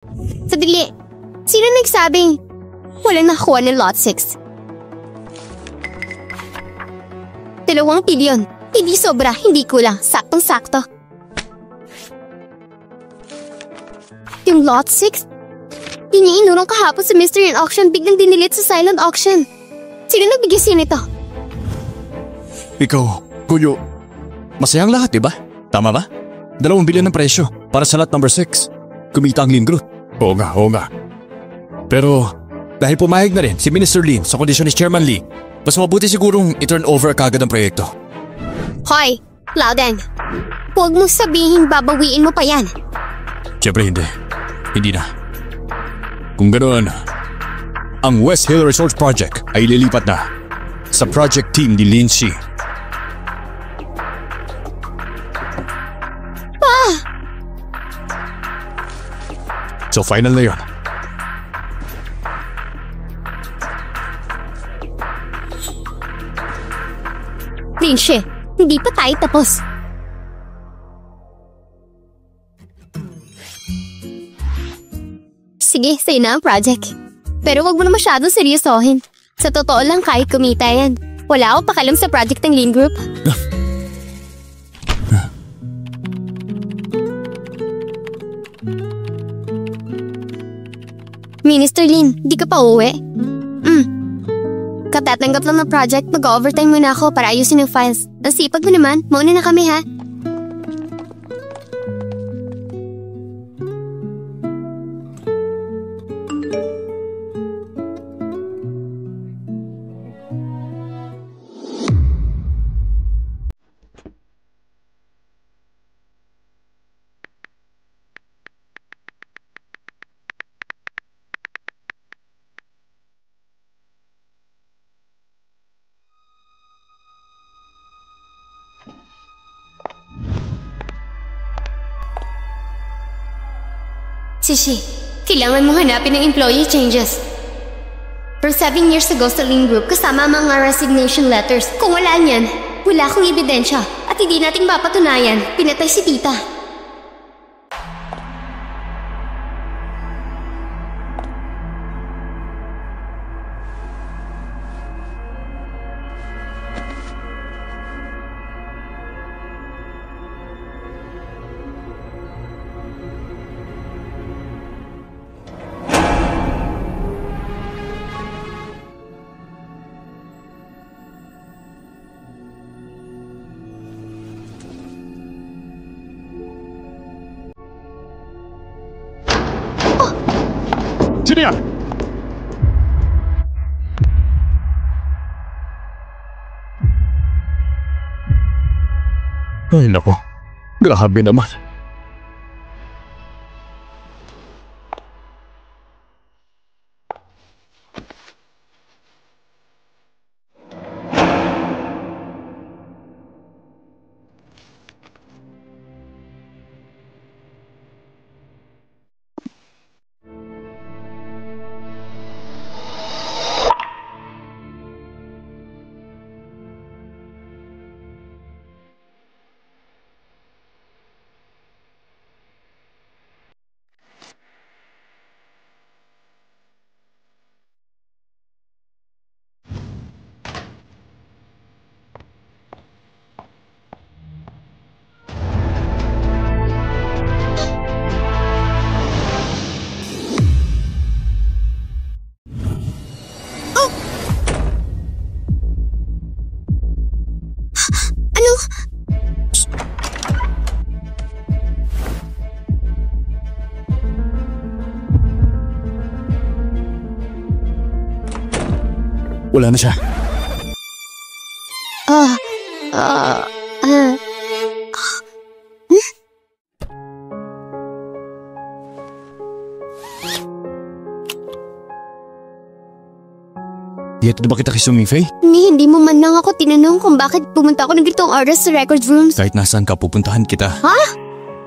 Sadali, sino nagsabing walang nakakuha ng lot 6? 2 bilyon. Hindi sobra, hindi kulang. Saktong-sakto. Yung lot 6? Yun yung inurong kahapon sa Mystery and Auction, biglang dinilit sa silent auction. Sino nagbigay sa'yo nito? Ikaw, Kuyo. Masayang lahat, diba? Tama ba? 2 bilyon ng presyo para sa lot number 6. Kumita ang Lin Group. Oo nga. Pero dahil pumayag na rin si Minister Lin sa kondisyon ni Chairman Lee, mas mabuti sigurong i-turn over kagad ang proyekto. Hoy, Loudon. Huwag mo sabihin babawiin mo pa yan. Siyempre hindi. Hindi na. Kung ganoon, ang West Hill Resort Project ay lilipat na sa project team ni Lin Xi. So final na yun. Lin Xi, hindi pa tayo tapos. Sige, sa'yo na ang project. Pero wag mo na masyadong seryosohin. Sa totoo lang, kahit kumita yan, wala akong pakalam sa project ng Lin Group. Minister Lin, di ka pa uwi? Katatanggap lang ng project, mag-overtime muna ako para ayusin yung files. Ang sipag mo naman, mauna na kami ha. Sishi, kailangan mong hanapin ng employee changes. From 7 years ago sa Lin Group, kasama ang mga resignation letters. Kung wala niyan, wala akong ebidensya at hindi nating mapatunayan, pinatay si tita. Sino yan? Ay nako, grabe naman. Wala na siya. Dito na ba kita kay Suming Faye? Hindi mo man lang ako tinanong kung bakit pumunta ako ng ganitong oras sa records rooms. Kahit nasaan ka, pupuntahan kita. Ha?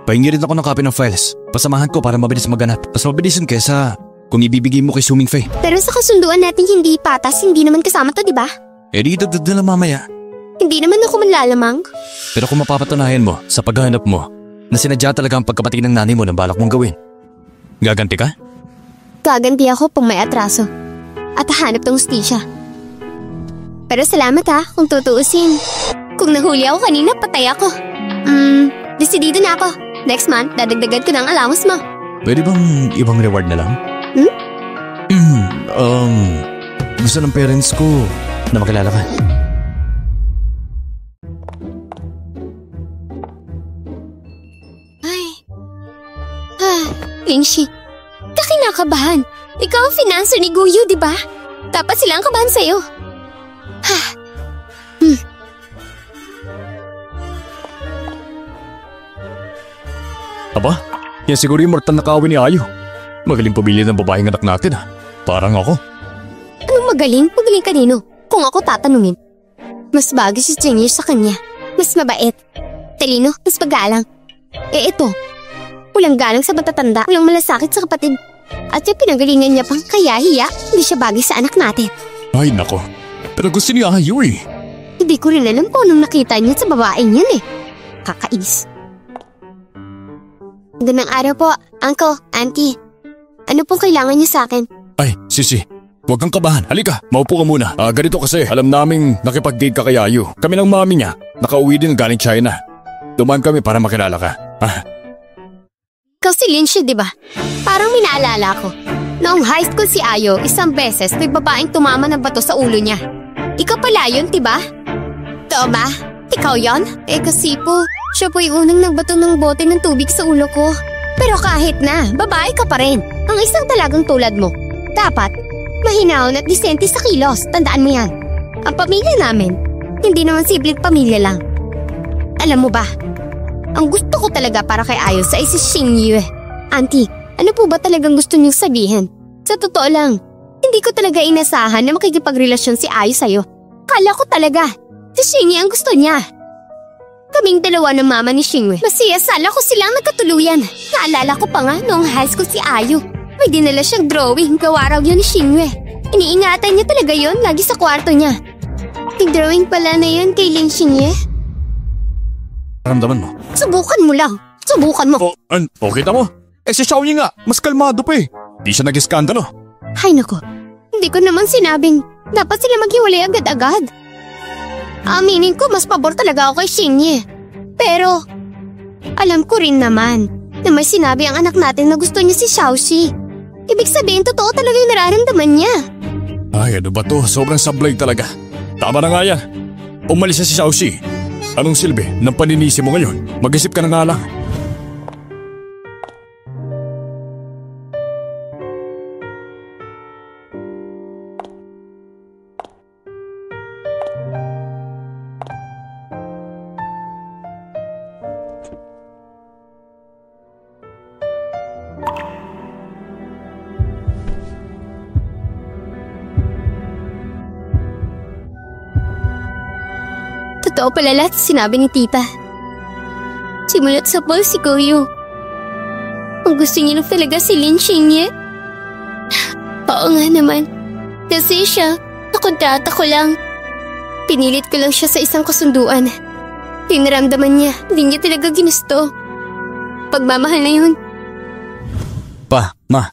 Pahingi rin ako ng copy ng files. Pasamahan ko para mabilis maganap. Mas mabilisan kesa kung ibibigay mo kay Suming Faye. Pero sa kasunduan natin hindi patas, hindi naman kasama to, di ba? Eh di dadala mamaya. Hindi naman ako manlalamang. Pero kung mapapatunayan mo sa paghahanap mo na sinadya talaga ang pagkamatay ng nanay mo ng balak mong gawin, Gaganti ka? Gaganti ako pag may atraso. At hahanap ng hustisya. Pero salamat kung tutuusin. Kung nahuli ako kanina, patay ako. Desidido na ako. Next month, dadagdagan ko ng allowance mo. Pwede bang ibang reward na lang? Gusto ng parents ko na makilala ka. Lingshi, kakinakabahan. Ikaw ang financer ni Guyo, di ba? Dapat sila ang kabahan sa'yo. Aba, yan siguro yung mortal na kaawin ni Ayo. Magaling pumili ng babaeng anak natin Parang ako. Anong magaling? Magaling kanino? Kung ako tatanungin. Mas bagay si Junior sa kanya. Mas mabait. Talino, mas pag-aalang. Ito. Walang galang sa matatanda. Walang malasakit sa kapatid. At yung pinagalingan niya pang kaya hiya, hindi siya bagay sa anak natin. Ay nako, pero gusto ni Ayo Hindi ko rin alam kung anong nakita niya sa babaeng yan Kakainis. Magandang araw po, Uncle, Auntie. Ano pong kailangan niyo sa akin? Ay, Sisi. Huwag kang kabahan. Halika, maupo ka muna. Ganito kasi, alam naming nakipag-date ka kay Ayo. Kami ng mami niya, nakauwi din galing China. Dumaan kami para makilala ka. Ikaw si Lynch, di ba? Parang minaalala ko. Noong high school si Ayo, isang beses may babaeng tumama ng bato sa ulo niya. Ikaw pala yun, di ba? Tama? Ikaw yon? Kasi po, siya po yung unang nagbato ng bote ng tubig sa ulo ko. Pero kahit na, babae ka pa rin. Ang isang talagang tulad mo. Dapat, mahinahon at disente sa kilos. Tandaan mo yan. Ang pamilya namin, hindi naman simpleng pamilya lang. Alam mo ba, ang gusto ko talaga para kay Ayo ay si Xingyu. Auntie, ano po ba talagang gusto niyong sabihin? Sa totoo lang, hindi ko talaga inasahan na makikipagrelasyon si Ayo sa'yo. Kala ko talaga, si Xingyu ang gusto niya. Kaming dalawa ng mama ni Xingyu. Masiyasala ko silang nagkatuluyan. Naalala ko pa nga noong high school si Ayo. May dinala siyang drawing, gawa raw yun ni Xingyu. Iniingatan niya talaga yun lagi sa kwarto niya. Yung drawing pala na yun kay Ling Xingyu. Ramdaman mo? Subukan mo lang. Subukan mo. Okay mo? Si Xiaoyi nga, mas kalmado pa Di siya nag-iskandalo. Hay nako, hindi ko naman sinabing dapat sila maghiwalay agad-agad. Aminin ko, mas pabor talaga ako kay Xingyu. Pero, alam ko rin naman na may sinabi ang anak natin na gusto niya si Xiaoxi. Ibig sabihin, totoo talaga yung nararamdaman niya. Ay, ano ba to? Sobrang sablay talaga. Tama na nga yan. Umalis na si Xiaoxi. Anong silbi ng paninisi mo ngayon? Mag-isip ka na nga lang. Totoo pala lahat sinabi ni tita. Simulat sa Paul si Goyo. Ang gusto niya lang talaga si Lin Xingye. Oo nga naman. Kasi siya, nakontrata ko lang. Pinilit ko lang siya sa isang kasunduan. Pinaramdaman niya, hindi niya talaga ginusto. Pagmamahal na yun. Pa, ma,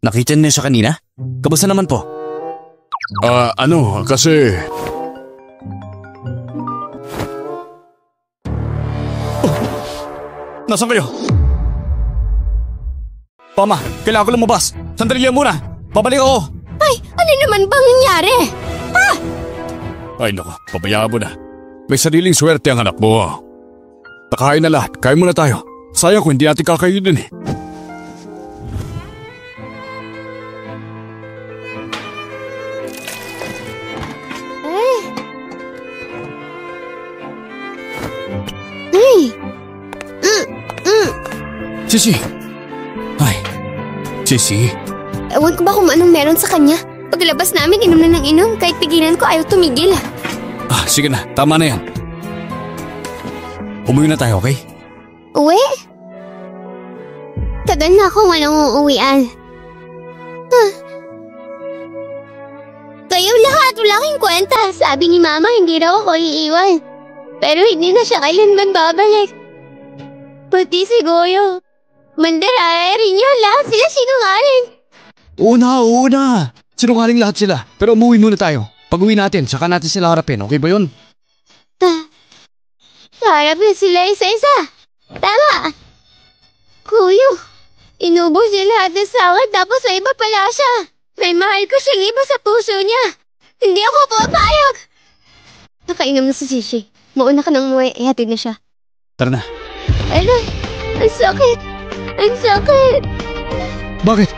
nakita niyo siya kanina? Kamusta naman po? Kasi... Nasaan kayo? Pama, kailangan ko lumabas. Sandali lang muna. Babalik ako. Ay, ano naman bang nangyari? Ay naku, pabayaan mo na. May sariling swerte ang anak mo. Nakain na lahat. Kain muna tayo. Sayang kung hindi natin kakainin Sisi! Ay, Sisi. Ewan ko ba kung anong meron sa kanya. Paglabas namin, inom na ng inom. Kahit pigilan ko, ayaw tumigil. Sige na. Tama na yan. Umuwi na tayo, okay? Uwi? Tagal na akong walang uuwian. Kayo lahat, wala kang kwenta. Sabi ni Mama, hindi raw ako iiwan. Pero hindi na siya kailanman babalik. Pati si Goyo. Mandararin niyo lahat sila sinungaling. Oo na. Sinungaling lahat sila. Pero umuwi muna tayo. Pag-uwi natin, saka natin sila harapin. Okay ba yun? Harapin sila isa-isa. Tama. Kuya, inubos niya lahat ng sahod tapos may iba pala siya. May mahal ko siyang iba sa puso niya. Hindi ako papayag. Nakainom na si Shishi. Mauna ka nang umuwi, ihatid na siya. Tara na. Aray, ang sakit. Ang sakit. Bakit?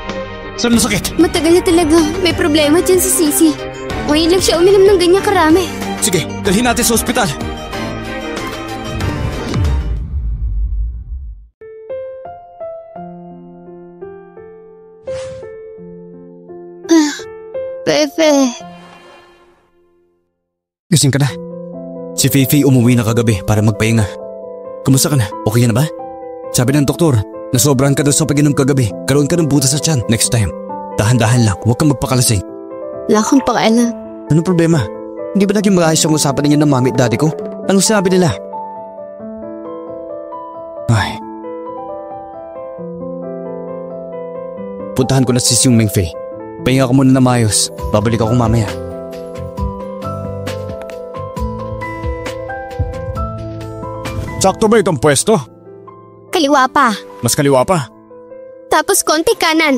Saan masakit? Matagal na talaga. May problema dyan si Sisi. Ngayon lang siya uminom ng ganyan karami. Sige, dalhin natin sa ospital. Pepe. Gising ka na. Si Fifi umuwi na kagabi para magpahinga. Kumusta ka na? Okay ka na ba? Sabi ng doktor, nasobrahan ka daw sa pag-inom kagabi. Karoon ka ng butas sa tiyan. Next time, dahan-dahan lang. Huwag kang magpakalasing. Wala akong pakailan. Anong problema? Hindi ba naging maayos ang usapan ninyo ng mami at daddy ko? Anong sabi nila? Ay. Puntahan ko na si Xiong Mingfei. Pahinga ko muna na maayos. Babalik ako mamaya. Sakto ba itong pwesto? Kaliwa pa. Mas kaliwa pa. Tapos konti kanan.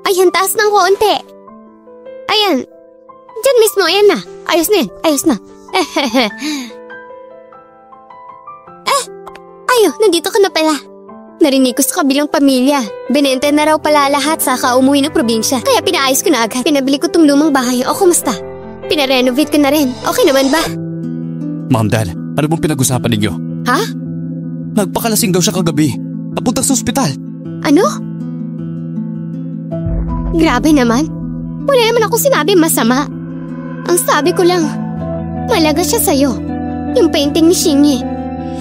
Ayan, taas ng konti. Ayan. Diyan mismo, ayan na. Ayos na yan. Ayos na. Ayo, nandito ka na pala. Narinig ko sa kabilang pamilya. Binenta na raw pala lahat saka umuwi ng probinsya. Kaya pinaayos ko na agad. Pinabili ko tong lumang bahay. O kumusta? Pinarenovate ko na rin. Okay naman ba? Ma'am, Dad, ano bang pinag-usapan ninyo? Ha? Nagpakalasing daw siya kagabi. Napunta sa ospital. Ano? Grabe naman. Wala naman ako sinabi masama. Ang sabi ko lang, malaga siya sa'yo. Yung painting ni Xingyi.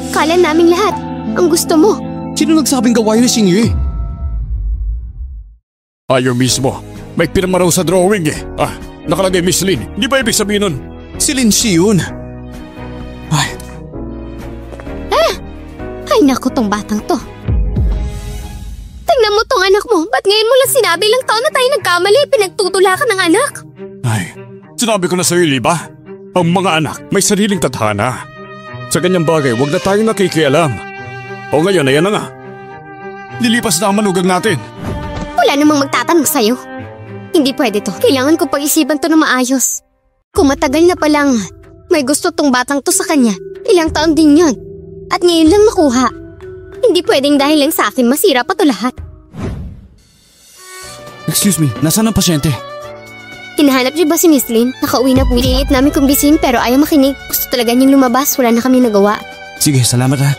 Kala namin lahat, ang gusto mo. Sino nagsabing gawain ni Xingyi? Ayaw mismo. May pirma raw sa drawing eh. Nakalagay Miss Lin. Di ba ibig sabihin nun? Si Lin Xi yun. Ay naku, tong batang to. Tingnan mo tong anak mo. Ba't ngayon mo lang sinabi lang taon na tayo nagkamali? Pinagtutula ka ng anak. Ay, sinabi ko na sa'yo, di ba? Ang mga anak may sariling tadhana. Sa ganyang bagay, wag na tayong nakikialam. O ngayon, ayan na nga. Lilipas na ang manugang natin. Wala namang magtatanong sa'yo. Hindi pwede to. Kailangan ko pag-isipan to na maayos. Kung matagal na palang may gusto tong batang to sa kanya, ilang taon din yun. At ngayon lang nakuha. Hindi pwedeng dahil lang sa akin masira pa to lahat. Excuse me, nasaan ang pasyente? Hinahanap niyo ba si Miss Lin? Nakauwi na po. Pinilit namin kumbisin pero ayaw makinig. Gusto talaga niyang lumabas. Wala na kami nagawa. Sige, salamat ha.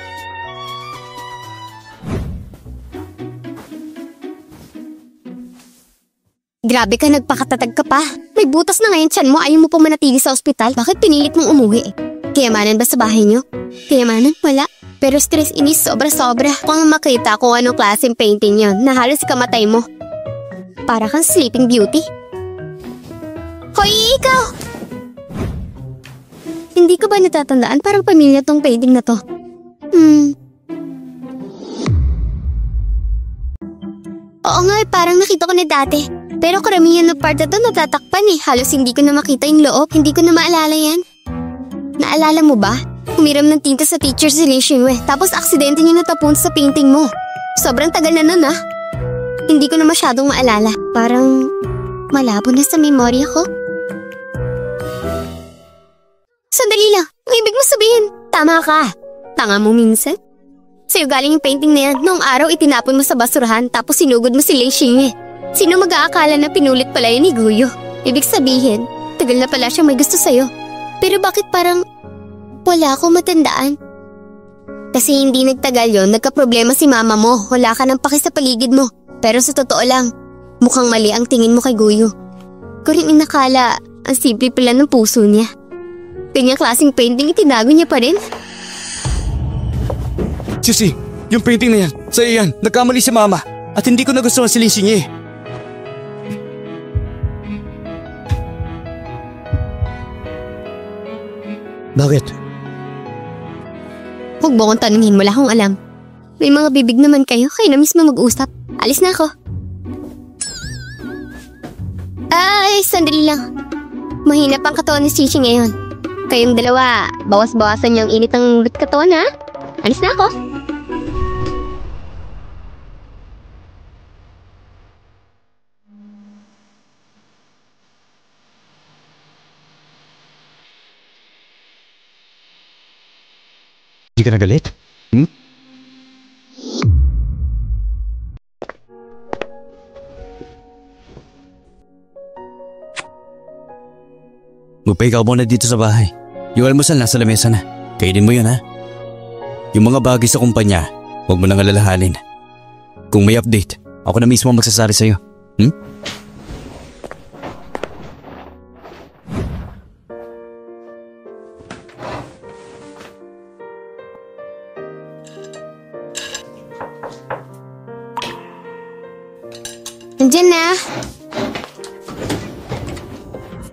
Grabe ka, nagpakatatag ka pa. May butas na ngayon tiyan mo. Ayaw mo pa manatili sa ospital. Bakit pinilit mong umuwi? Kayamanan ba sa bahay niyo? Kayamanan? Wala. Pero stress inis sobra-sobra. Kung makita kung anong klaseng painting yun na halos kamatay mo. Para kang Sleeping Beauty. Hoy, ikaw! Hindi ko ba natatandaan? Parang pamilya tong painting na to. Oo nga, parang nakita ko na dati. Pero karamihan ng part na to natatakpan eh. Halos hindi ko na makita yung loob. Hindi ko na maalala yan. Naalala mo ba? Humiram ng tinta sa teacher si Lin Xingwei. Tapos aksidente niya natapon sa painting mo. Sobrang tagal na nun ah. Hindi ko na masyadong maalala. Parang malabo na sa memorya ko. Sandali lang. Ang ibig mo sabihin, tama ka. Tanga mo minsan. Sa'yo galing yung painting na yan. Noong araw itinapon mo sa basurahan tapos sinugod mo si Lin Xingwei. Sino mag-aakala na pinulit pala yun ni Guyo? Ibig sabihin, tagal na pala siya may gusto sa'yo. Pero bakit parang wala akong matandaan? Kasi hindi nagtagal yon, nagka-problema si mama mo. Wala ka ng paki sa paligid mo. Pero sa totoo lang, mukhang mali ang tingin mo kay Guyo. Ko rin inakala, ang simple pala ng puso niya. Ganyang klaseng painting itinago niya pa rin. Sisi, yung painting na yan, sa iyan, nagkamali si mama. At hindi ko nagustuhan si Lin Xingyi. Bakit? Huwag mo kong tanungin, wala akong alam. May mga bibig naman kayo na mismo mag-usap. Alis na ako. Ay, sandali lang. Mahina pang katawan ni Chichi ngayon. Kayong dalawa, bawas-bawasan niyang init ng katawan ha? Alis na ako. Hindi ka nagalit? Magpaikaw muna dito sa bahay. Yung almusal nasa lamesa na. Kainin mo yun ha. Yung mga bagay sa kumpanya, huwag mo nang alalahanin. Kung may update, ako na mismo magsasari sa'yo. Nandiyan na.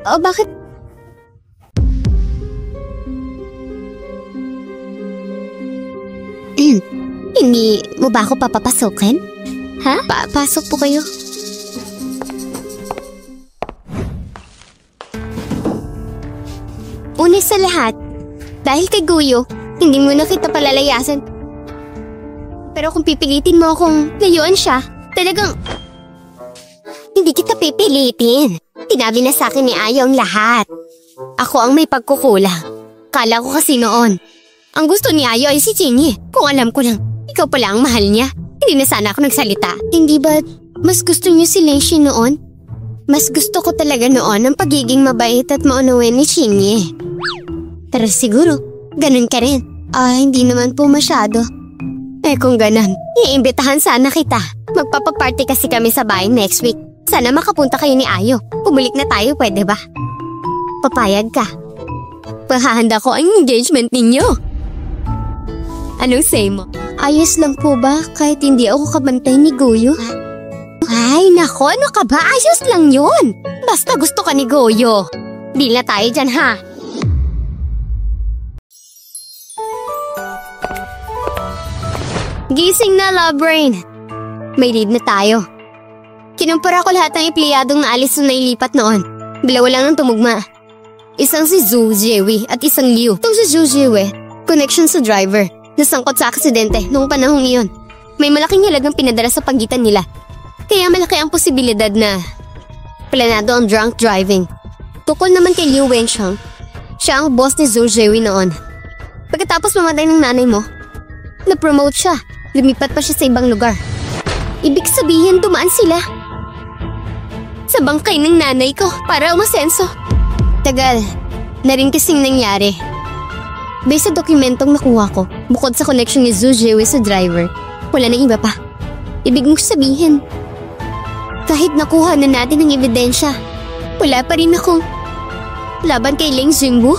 Oh, bakit? Hindi mo ba ako papapasukin? Ha? Pasok po kayo. Una sa lahat, dahil kay Guyo, hindi mo na kita palalayasan. Pero kung pipilitin mo akong layuan siya, talagang hindi kita pipilitin. Tinabi na sa akin ni Ayo ang lahat. Ako ang may pagkukulang. Kala ko kasi noon, ang gusto ni Ayo ay si Chingy. Kung alam ko lang, ikaw pala ang mahal niya. Hindi na sana ako nagsalita. Hindi ba mas gusto niyo si Leishi noon? Mas gusto ko talaga noon ang pagiging mabait at maunawain ni Chingy. Pero siguro, ganun ka rin. Hindi naman po masyado. Kung ganun, iimbitahan sana kita. Magpapaparty kasi kami sa bahay next week. Sana makapunta kayo ni Ayo. Pumulik na tayo, pwede ba? Papayag ka. Pahahanda ko ang engagement ninyo. Anong say mo? Ayos lang po ba kahit hindi ako kabantay ni Goyo? Ay, nako, ano ka ba? Ayos lang yun. Basta gusto ka ni Goyo. Deal na tayo dyan, ha? Gising na, love brain. May lead na tayo. Kinumpara ko lahat ng empleyadong naalis na nailipat noon. Dalawa lang ang tumugma. Isang si Zhu Jiewi at isang Liu. Itong si Zhu Jiewi, connection sa driver. Nasangkot sa aksidente noong panahong iyon. May malaking halagang pinadala sa pagitan nila. Kaya malaki ang posibilidad na planado ang drunk driving. Tukol naman kay Liu Wenxiang, siya ang boss ni Zhu Jiewi noon. Pagkatapos mamatay ng nanay mo, na-promote siya. Lumipat pa siya sa ibang lugar. Ibig sabihin dumaan sila sa bangkay ng nanay ko para umasenso. Tagal na rin kasing nangyari. Based sa dokumentong nakuha ko, bukod sa connection ni Zhu Jiewi sa driver, wala na iba pa. Ibig mong sabihin, kahit nakuha na natin ang ebidensya, wala pa rin akong laban kay Leng Jingwu.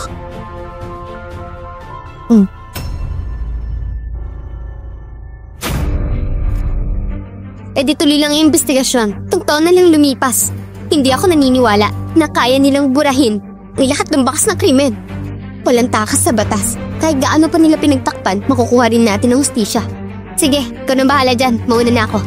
Di tuloy lang ang investigasyon. Tung taon na lang lumipas. Hindi ako naniniwala na kaya nilang burahin ang lahat ng bakas ng krimen. Walang takas sa batas. Kahit gaano pa nila pinagtakpan, makukuha rin natin ang hustisya. Sige, ikaw na bahala dyan. Mauna na ako.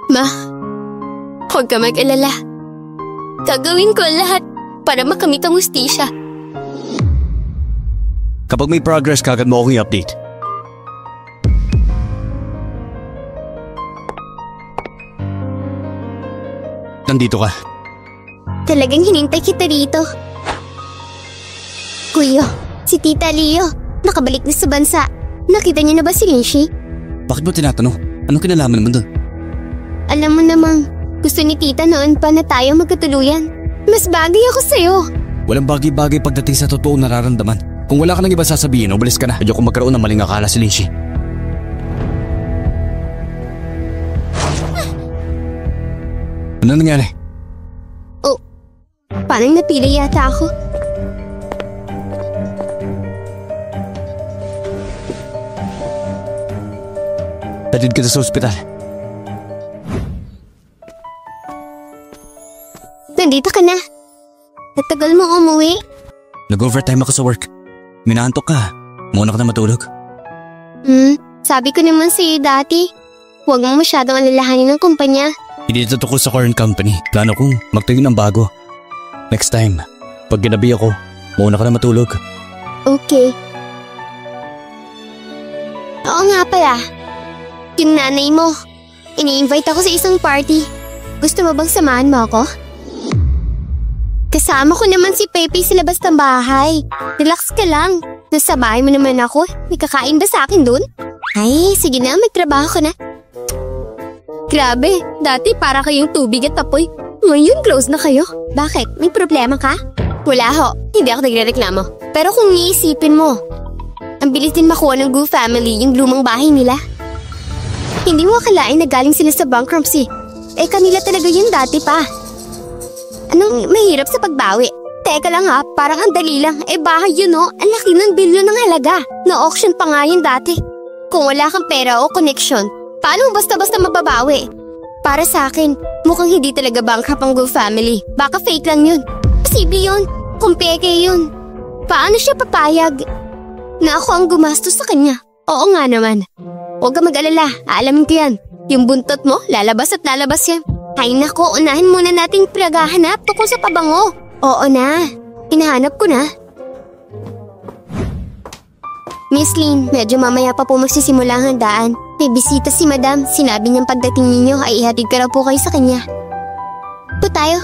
Ma, huwag ka mag-alala. Gagawin ko lahat para makamit ang hustisya. Kapag may progress, kagad mo akong i-update. Nandito ka. Talagang hinintay kita rito. Kuya, si Tita Leo, nakabalik na sa bansa. Nakita niyo na ba si Linshi? Bakit mo tinatanong? Anong kinalaman naman doon? Alam mo namang, gusto ni Tita noon pa na tayo magkatuluyan. Mas bagay ako sa'yo. Walang bagay-bagay pagdating sa totoong nararamdaman. Kung wala ka nang iba sasabihin, umalis ka na. Ayoko magkaroon ng maling akala si Linshi. Ano nangyari? Oh, parang napili yata ako. Hatid kita sa ospital. Nandito ka na. Natagal mo umuwi. Nag-overtime ako sa work. Minaantok ka. Muna ka na matulog. Sabi ko naman sa'yo dati. Huwag mo masyadong alalahanin ng kumpanya. Hindi ito tungkol sa current company. Plano kong magtayo ng bago. Next time, pag ginabi ako, muna ka na matulog. Okay. Oo nga pala. Yung nanay mo, ini-invite ako sa isang party. Gusto mo bang samahan mo ako? Kasama ko naman si Pepe sa labas ng bahay. Relax ka lang. Nasa bahay mo naman ako. May kakain ba sa akin dun? Ay, sige na, magtrabaho ka na. Grabe, dati para kayong tubig at apoy. Ngayon close na kayo. Bakit? May problema ka? Wala ho, hindi ako nagrereklamo. Pero kung iisipin mo, ang bilis din makuha ng Gu family yung lumang bahay nila. Hindi mo akalain na galing sila sa bankruptcy. Eh kanila talaga yun dati pa. Anong mahirap sa pagbawi? Teka lang ha, parang ang dali lang. Eh bahay yun oh, ang laki ng bilyon ng halaga. Na-auction pa nga yun dati. Kung wala kang pera o connection, paano basta-basta mababawi? Para sa akin, mukhang hindi talaga bankrupt ang Gu family. Baka fake lang yun. Posible yun. Kung peke yun. Paano siya papayag na ako ang gumastos sa kanya? Oo nga naman. Huwag ka mag-alala, aalamin ko yan. Yung buntot mo, lalabas at lalabas yan. Ay nako, unahin muna nating pinaghahanap tungkol sa pabango. Oo na, hinahanap ko na. Miss Lynn, medyo mamaya pa po magsisimula ang handaan. May bisita si Madam. Sinabi niyang pagdating ninyo ay ihatid ka raw po kayo sa kanya. Po tayo.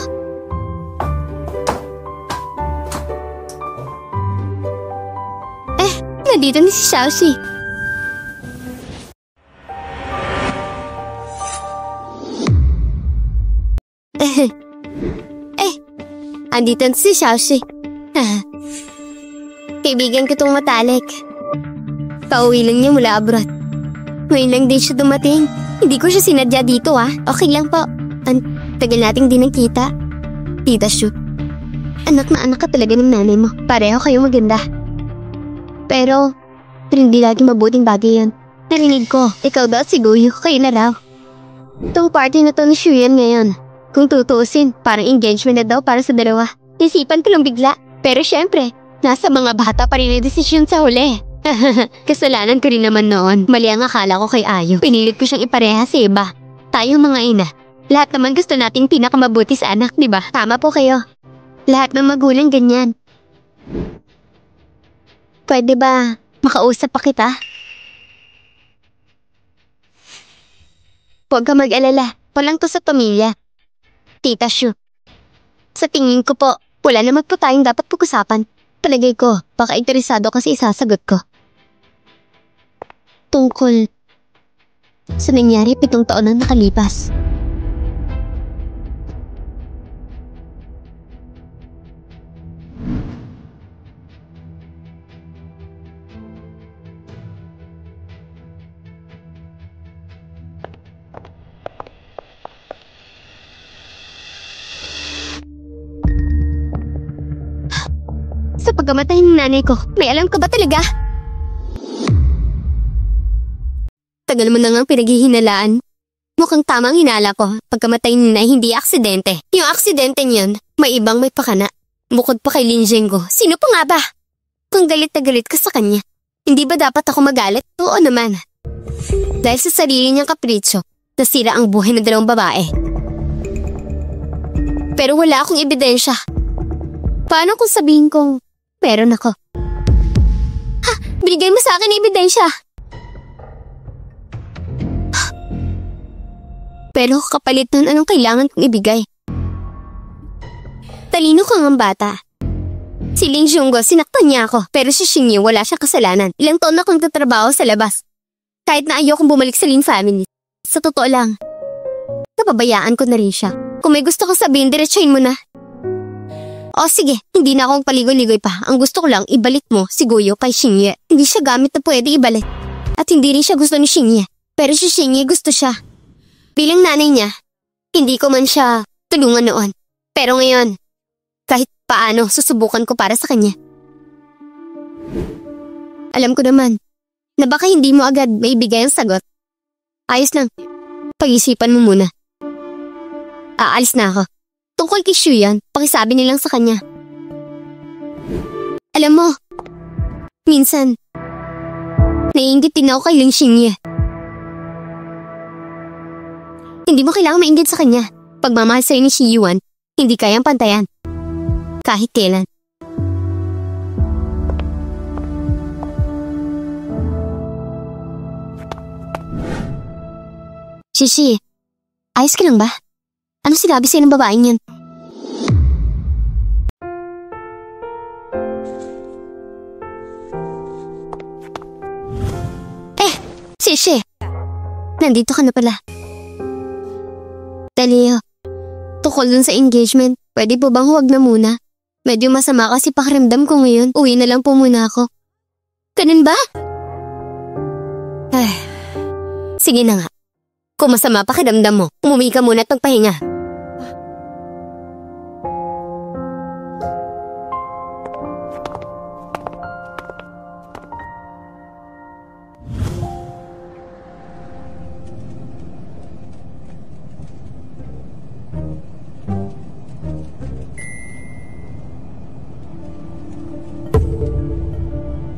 Nandito na si Xiaoxi. Andito na si Xiaoxi. Kaibigan ko itong matalik. Pauwi lang niya mula abroad. Ngayon lang din siya dumating. Hindi ko siya sinadya dito Okay lang po. Ang tagal nating di nagkita. Tita Shu. Anak na anak ka talaga ng nanay mo. Pareho kayo maganda. Pero hindi lagi mabuting bagay yan. Narinig ko, ikaw daw at si Guyo, kayo na raw. Itong party na to ni Shuyan ngayon. Kung tutuusin, parang engagement na daw para sa dalawa. Isipan ko lang bigla. Pero syempre, nasa mga bata pa rin ang desisyon sa huli. Kasalanan ko rin naman noon. Mali ang akala ko kay Ayo. Pinilit ko siyang ipareha sa iba. Tayong mga ina, lahat naman gusto nating pinakamabuti sa anak, di ba? Tama po kayo. Lahat ng magulang ganyan. Pwede ba makausap pa kita? Huwag ka mag-alala. Walang to sa pamilya. Tita Shu. Sa tingin ko po, wala naman po tayong dapat pag-usapan. Palagay ko, baka interesado kasi isasagot ko. Tungkol sa nangyari 7 taon na nakalipas. Sa pagkamatay ng nanay ko, may alam ka ba talaga? Tagal mo na ngang pinaghihinalaan. Mukhang tamang hinala ko. Pagkamatay ni Nay, hindi aksidente. Yung aksidente niyon, may ibang may pakana. Bukod pa kay Lin Zhenggo, sino pa nga ba? Kung galit na galit ka sa kanya, hindi ba dapat ako magalit? Oo naman. Dahil sa sarili niyang kapritsyo, nasira ang buhay ng 2 babae. Pero wala akong ebidensya. Paano kung sabihin kong meron ako? Ha! Binigay mo sa akin ebidensya! Pero kapalit nun, anong kailangan kong ibigay? Talino kang ang bata. Si Ling Zhongguo, sinaktan niya ako. Pero si Xingye, wala siyang kasalanan. Ilang taon na akong tatrabaho sa labas. Kahit na ayokong bumalik sa Lin family. Sa totoo lang, napabayaan ko na rin siya. Kung may gusto kang sabihin, diretsahin mo na. O sige, hindi na akong paligoy-ligoy pa. Ang gusto ko lang, ibalik mo si Guyo kay Xingye. Hindi siya gamit na pwede ibalik. At hindi rin siya gusto ni Xingye. Pero si Xingye gusto siya. Bilang nanay niya, hindi ko man siya tulungan noon. Pero ngayon, kahit paano, susubukan ko para sa kanya. Alam ko naman, na baka hindi mo agad maibigay ang sagot. Ayos lang. Pag-isipan mo muna. Aalis na ako. Tungkol kay Shu yan, pakisabi nilang sa kanya. Alam mo, minsan, naiinggit din ako kay Ling Xingye. Hindi mo kailangang mainggit sa kanya. Pagmamahal sa'yo ni Shi Yuan, hindi kayang pantayan. Kahit kailan. Shishi, ayos ka lang ba? Ano sinabi sa'yo ng babaeng yan? Shishi, nandito ka na pala. Talio, tukol dun sa engagement, pwede po bang huwag na muna? Medyo masama kasi pakiramdam ko ngayon. Uwi na lang po muna ako. Ganun ba? Ay, sige na nga. Kung masama pakiramdam mo, umuwi ka muna at magpahinga.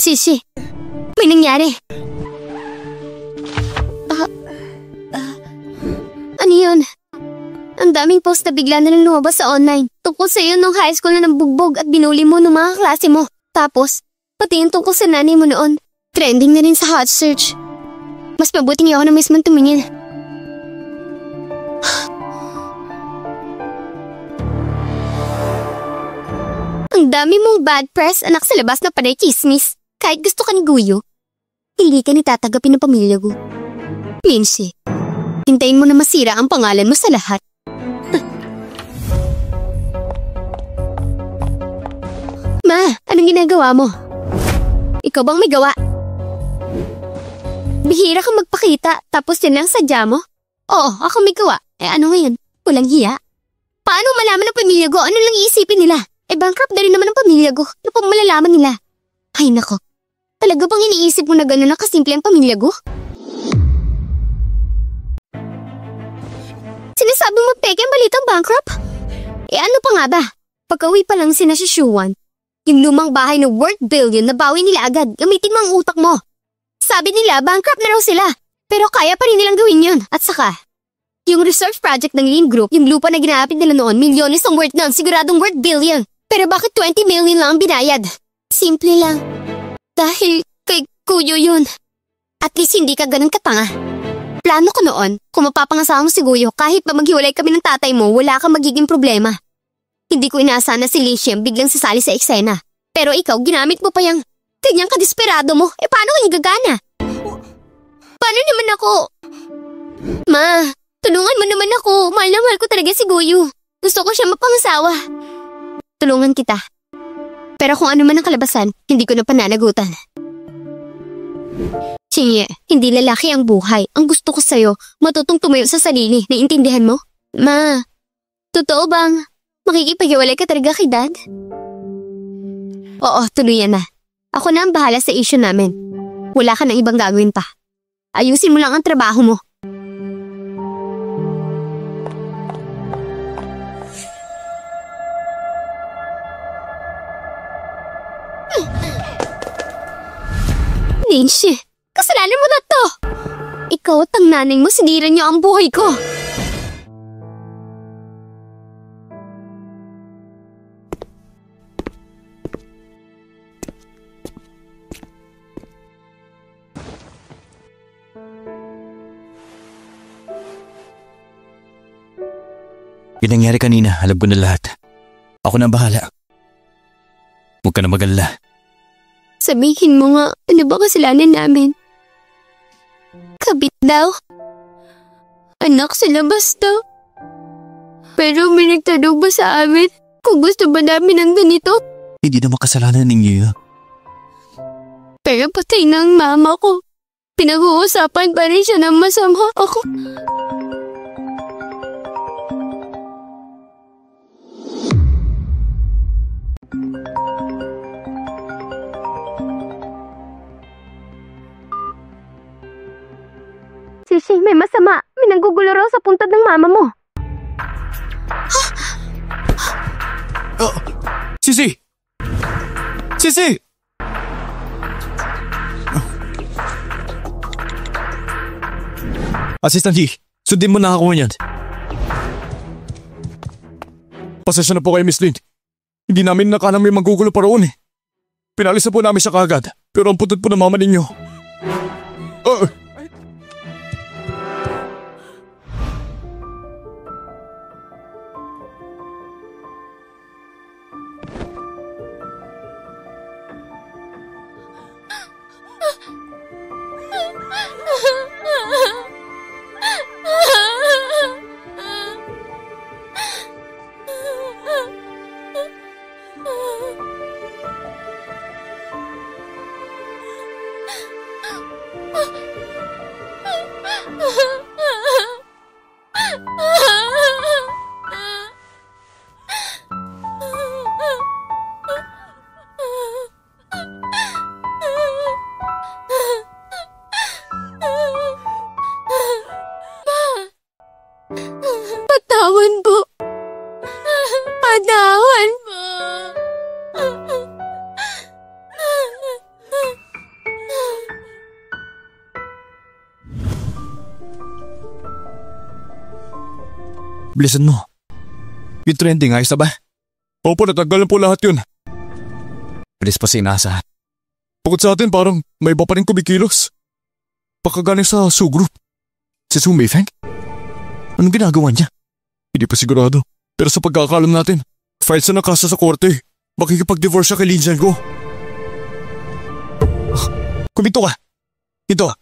Shishi, may nangyari. Ano yun? Ang daming post na bigla na lang lumabas sa online. Tungkol sa'yo nung high school na nambugbog at binuli mo ng mga klase mo. Tapos, pati yung tungkol sa nanay mo noon. Trending na rin sa hot search. Mas mabuting ako na mismo tumingin. Ang dami mong bad press, anak sa labas na panay chismis. Kahit gusto ka ni Guyo, hindi ka nitatagapin ng pamilya ko. Minsi, hintayin mo na masira ang pangalan mo sa lahat. Ma, anong ginagawa mo? Ikaw bang may gawa? Bihira kang magpakita, tapos yan lang sadya mo? Oo, ako may gawa. Ano ngayon? Walang hiya. Paano malaman ng pamilya ko? Ano lang iisipin nila? Bankrupt na rin naman ang pamilya ko. Ano pang malalaman nila? Ay nako. Talaga bang iniisip mo na gano'n na kasimple ang pamilya ko? Sinasabi mo peke ang balitang bankrupt? Ano pa nga ba? Pagka-uwi pa lang sina si Shuwan, yung lumang bahay na worth billion na bawi nila agad, gamitin mo ang utak mo. Sabi nila bankrupt na raw sila, pero kaya pa rin nilang gawin yun. At saka, yung research project ng Lin Group, yung lupa na ginapit nila noon, milyones ang worth nun, siguradong worth billion. Pero bakit 20 million lang ang binayad? Simple lang. Dahil kay Guyo yun. At least hindi ka ganun katanga. Plano ko noon, kung mapapangasawa mo si Guyo, kahit pa maghiwalay kami ng tatay mo, wala kang magiging problema. Hindi ko inaasahan na si Licium biglang sasali sa eksena. Pero ikaw, ginamit mo pa yung ganyang kadesperado mo. Paano kung gagana? Paano naman ako? Ma, tulungan mo naman ako. Mahal na mahal ko talaga si Guyo. Gusto ko siya mapangasawa. Tulungan kita. Pero kung ano man ang kalabasan, hindi ko na pananagutan. Xingye, hindi lalaki ang buhay. Ang gusto ko sa'yo, matutong tumayo sa sarili. Naiintindihan mo? Ma, totoo bang makikipaghiwalay ka talaga kay Dad? Oo, tuluyan na. Ako na ang bahala sa issue namin. Wala ka nang ibang gagawin pa. Ayusin mo lang ang trabaho mo. Ninshi, kasalanan mo na to! Ikaw at ang nanay mo sinira niyo ang buhay ko! Yung nangyari kanina, alam ko na lahat. Ako na bahala. Huwag ka na mag-alala. Sabihin mo nga, ano ba kasalanan namin? Kabit daw. Anak sa labas daw. Pero may nagtanong ba sa amin kung gusto ba namin ng ganito? Hindi naman kasalanan ninyo. Pero patay na ang mama ko. Pinag-uusapan pa rin siya ng masama. Ako... Sisi, may masama. May nanggugulo raw sa puntad ng mama mo. Sisi! Sisi! Assistant G, sundin mo na ako ngayon. Pasensya na po kayo, Miss Lynn. Hindi namin nakanang may manggugulo pa roon eh. Pinalis na po namin siya kaagad, pero ang puntad po ng mama ninyo. Patawan po. Patawan po. Bilisan mo. Yung trending, ayos na ba? Opo, natanggal na po lahat yun. Bilis pa sinasa. Bukod sa atin, parang may iba pa rin kumikilos. Baka galing sa Su Group. Si Su Meifeng? Anong ginagawa niya? Hindi pa sigurado. Pero sa pagkakalam natin, files na ng kasa sa korte. Makikipag-divorce siya kay Lin Jianguo. Kuminto ka. Ito.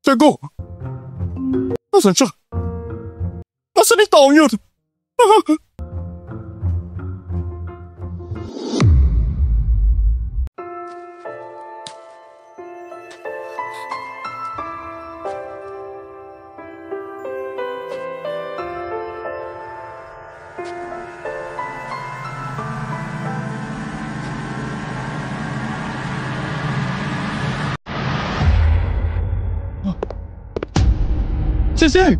Jianguo! Nasaan siya? Nasaan yung taong yun? Sensei!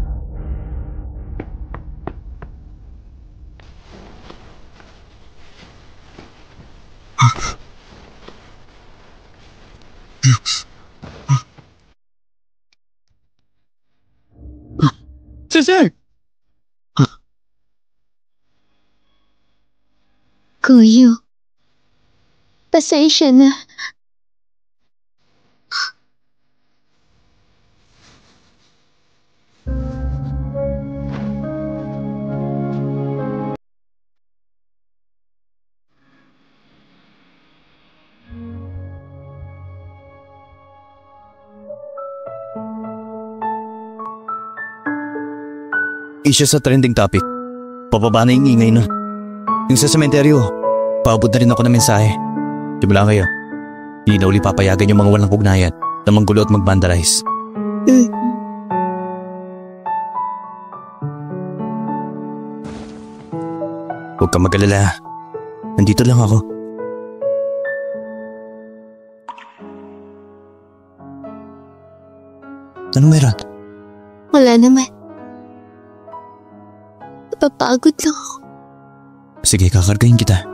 Sensei! Kuya, pasensya na. Issue sa trending topic. Pababa na yung ingay nun. Yung sa sementeryo, paabot na rin ako ng mensahe. Simula kayo, hindi na uli papayagan yung mga walang ugnayan na manggulo at mag-vandalize. Huwag kang mag-alala. Nandito lang ako. Anong meron? Wala naman. Napapagod lang ako. Sige, kakargahin kita.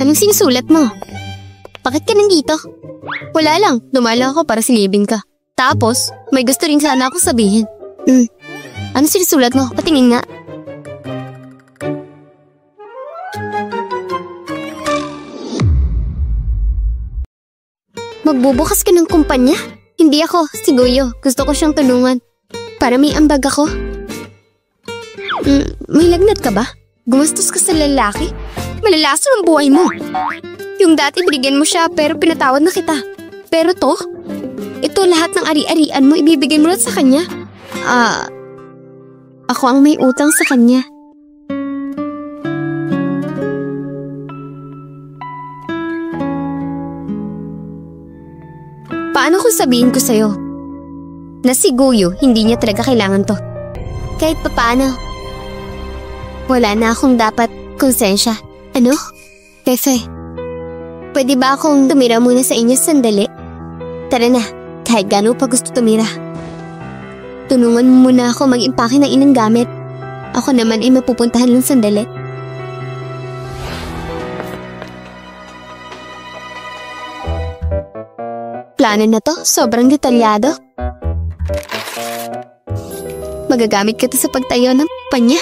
Anong sinusulat mo? Bakit ka nandito? Wala lang, dumala ako para silibin ka. Tapos, may gusto rin sana ako sabihin. Ano sinusulat mo? Patingin nga. Magbubukas ka ng kumpanya? Hindi ako, si Goyo. Gusto ko siyang tulungan. Para may ambag ako. May lagnat ka ba? Gumastos ka sa lalaki? Malalaso ang buhay mo. Yung dati binigyan mo siya pero pinatawad na kita. Pero ito lahat ng ari-arian mo ibibigay mo lang sa kanya. Ako ang may utang sa kanya. Paano kung sabihin ko sa'yo na si Goyo hindi niya talaga kailangan to? Kahit papaano, wala na akong dapat konsensya. Ano? Pefe, pwede ba akong tumira muna sa inyo sandali? Tara na, kahit gano'n pa gusto tumira. Tulungan mo muna ako mag-impake ng inang gamit. Ako naman ay mapupuntahan lang sandali. Plano na to, sobrang detalyado. Magagamit ko to sa pagtayo ng panya.